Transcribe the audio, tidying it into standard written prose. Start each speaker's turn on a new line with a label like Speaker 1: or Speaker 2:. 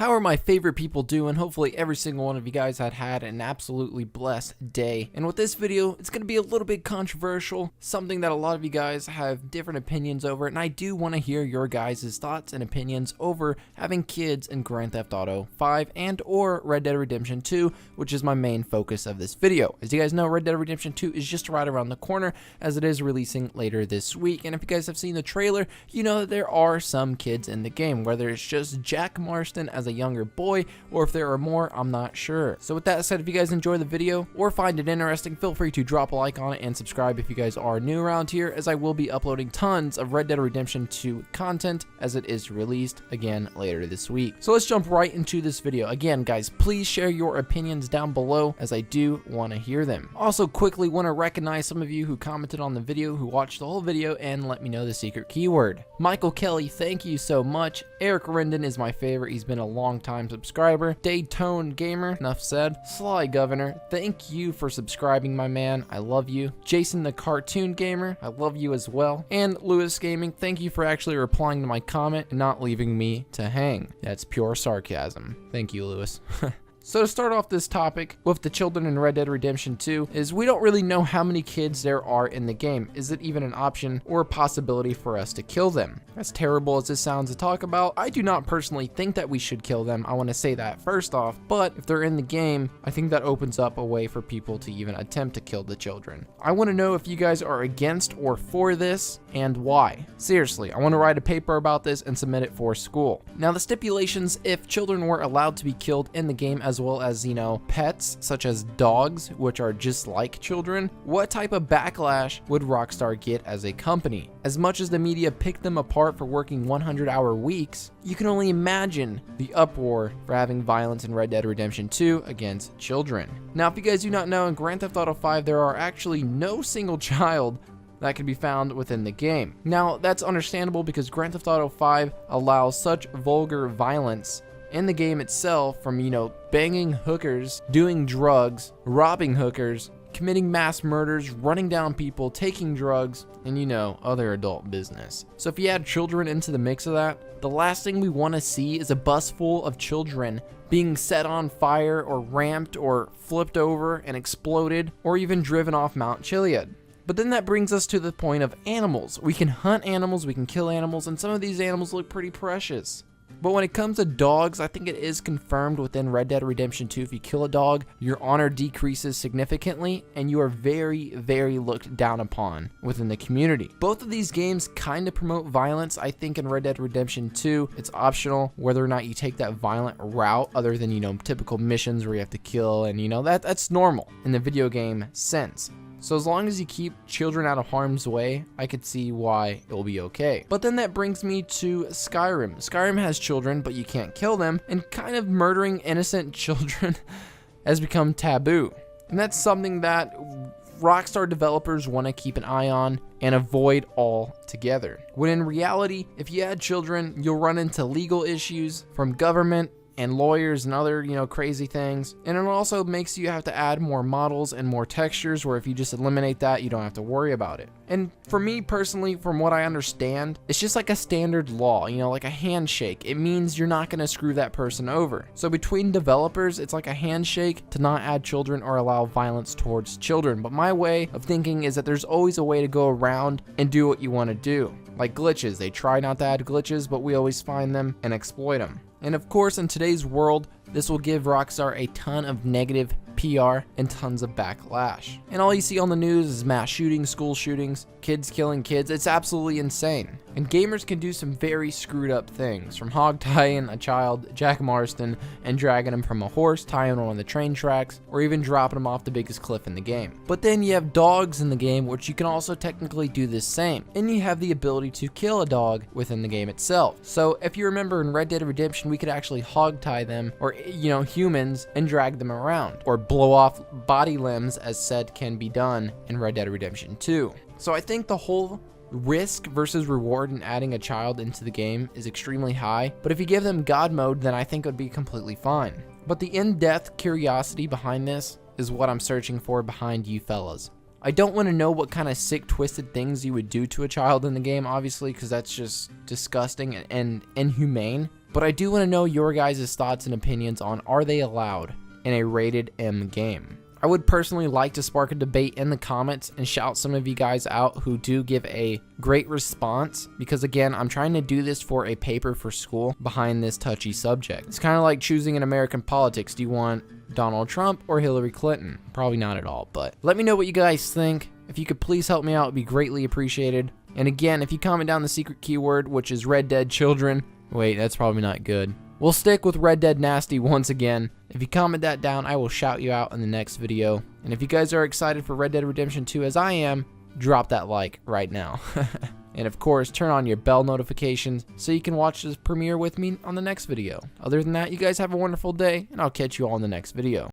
Speaker 1: How are my favorite people doing? Hopefully every single one of you guys had an absolutely blessed day. And with this video, it's going to be a little bit controversial, something that a lot of you guys have different opinions over, and I do want to hear your guys' thoughts and opinions over having kids in Grand Theft Auto 5 and or Red Dead Redemption 2, which is my main focus of this video. As you guys know, Red Dead Redemption 2 is just right around the corner as it is releasing later this week. And if you guys have seen the trailer, you know that there are some kids in the game, whether it's just Jack Marston as a younger boy or if there are more, I'm not sure. So with that said, if you guys enjoy the video or find it interesting, feel free to drop a like on it and subscribe if you guys are new around here, as I will be uploading tons of Red Dead Redemption 2 content as it is released again later this week. So let's jump right into this video. Again, guys, please share your opinions down below as I do want to hear them. Also, quickly want to recognize some of you who commented on the video, who watched the whole video and let me know the secret keyword. Michael Kelly, thank you so much. Eric Rendon is my favorite. He's been a long time subscriber. Daytone Gamer, enough said. Sly Governor, thank you for subscribing, my man. I love you. Jason the Cartoon Gamer, I love you as well. And Lewis Gaming, thank you for actually replying to my comment and not leaving me to hang. That's pure sarcasm. Thank you, Lewis. So to start off this topic with the children in Red Dead Redemption 2 is we don't really know how many kids there are in the game. Is it even an option or a possibility for us to kill them? As terrible as this sounds to talk about, I do not personally think that we should kill them. I want to say that first off, but if they're in the game, I think that opens up a way for people to even attempt to kill the children. I want to know if you guys are against or for this and why. Seriously, I want to write a paper about this and submit it for school. Now the stipulations, if children were allowed to be killed in the game as well as, you know, pets such as dogs, which are just like children, what type of backlash would Rockstar get as a company? As much as the media picked them apart for working 100-hour weeks, you can only imagine the uproar for having violence in Red Dead Redemption 2 against children. Now, if you guys do not know, in Grand Theft Auto 5, there are actually no single child that can be found within the game. Now, that's understandable because Grand Theft Auto 5 allows such vulgar violence in the game itself, from, you know, banging hookers, doing drugs, robbing hookers, committing mass murders, running down people, taking drugs, and, you know, other adult business. So if you add children into the mix of that, the last thing we want to see is a bus full of children being set on fire or ramped or flipped over and exploded or even driven off Mount Chiliad. But then that brings us to the point of animals. We can hunt animals, we can kill animals, and some of these animals look pretty precious. But when it comes to dogs, I think it is confirmed within Red Dead Redemption 2, if you kill a dog, your honor decreases significantly, and you are very, very looked down upon within the community. Both of these games kind of promote violence. I think in Red Dead Redemption 2, it's optional whether or not you take that violent route, other than, you know, typical missions where you have to kill, and, you know, that's normal in the video game sense. So as long as you keep children out of harm's way, I could see why it will be okay. But then that brings me to Skyrim. Skyrim has children, but you can't kill them, and kind of murdering innocent children has become taboo. And that's something that Rockstar developers want to keep an eye on and avoid altogether. When in reality, if you add children, you'll run into legal issues from government and lawyers and other, you know, crazy things. And it also makes you have to add more models and more textures, where if you just eliminate that, you don't have to worry about it. And for me personally, from what I understand, it's just like a standard law, you know, like a handshake. It means you're not going to screw that person over. So between developers, it's like a handshake to not add children or allow violence towards children. But my way of thinking is that there's always a way to go around and do what you want to do. Like glitches, they try not to add glitches, but we always find them and exploit them. And of course, in today's world, this will give Rockstar a ton of negative PR and tons of backlash. And all you see on the news is mass shootings, school shootings, kids killing kids. It's absolutely insane. And gamers can do some very screwed up things, from hog tying a child, Jack Marston, and dragging him from a horse, tying him on the train tracks, or even dropping him off the biggest cliff in the game. But then you have dogs in the game, which you can also technically do the same. And you have the ability to kill a dog within the game itself. So if you remember in Red Dead Redemption, we could actually hog tie them, or, you know, humans, and drag them around, or blow off body limbs, as said can be done in Red Dead Redemption 2. So I think the whole risk versus reward in adding a child into the game is extremely high, but if you give them God mode, then I think it would be completely fine. But the in-depth curiosity behind this is what I'm searching for behind you fellas. I don't want to know what kind of sick, twisted things you would do to a child in the game, obviously, because that's just disgusting and inhumane. But I do want to know your guys' thoughts and opinions on, are they allowed in a rated M game? I would personally like to spark a debate in the comments and shout some of you guys out who do give a great response, because again, I'm trying to do this for a paper for school behind this touchy subject. It's kind of like choosing in American politics. Do you want Donald Trump or Hillary Clinton? Probably not at all, but let me know what you guys think. If you could please help me out, it would be greatly appreciated. And again, if you comment down the secret keyword, which is Red Dead Children, wait, that's probably not good. We'll stick with Red Dead Nasty once again. If you comment that down, I will shout you out in the next video. And if you guys are excited for Red Dead Redemption 2 as I am, drop that like right now. And of course, turn on your bell notifications so you can watch this premiere with me on the next video. Other than that, you guys have a wonderful day, and I'll catch you all in the next video.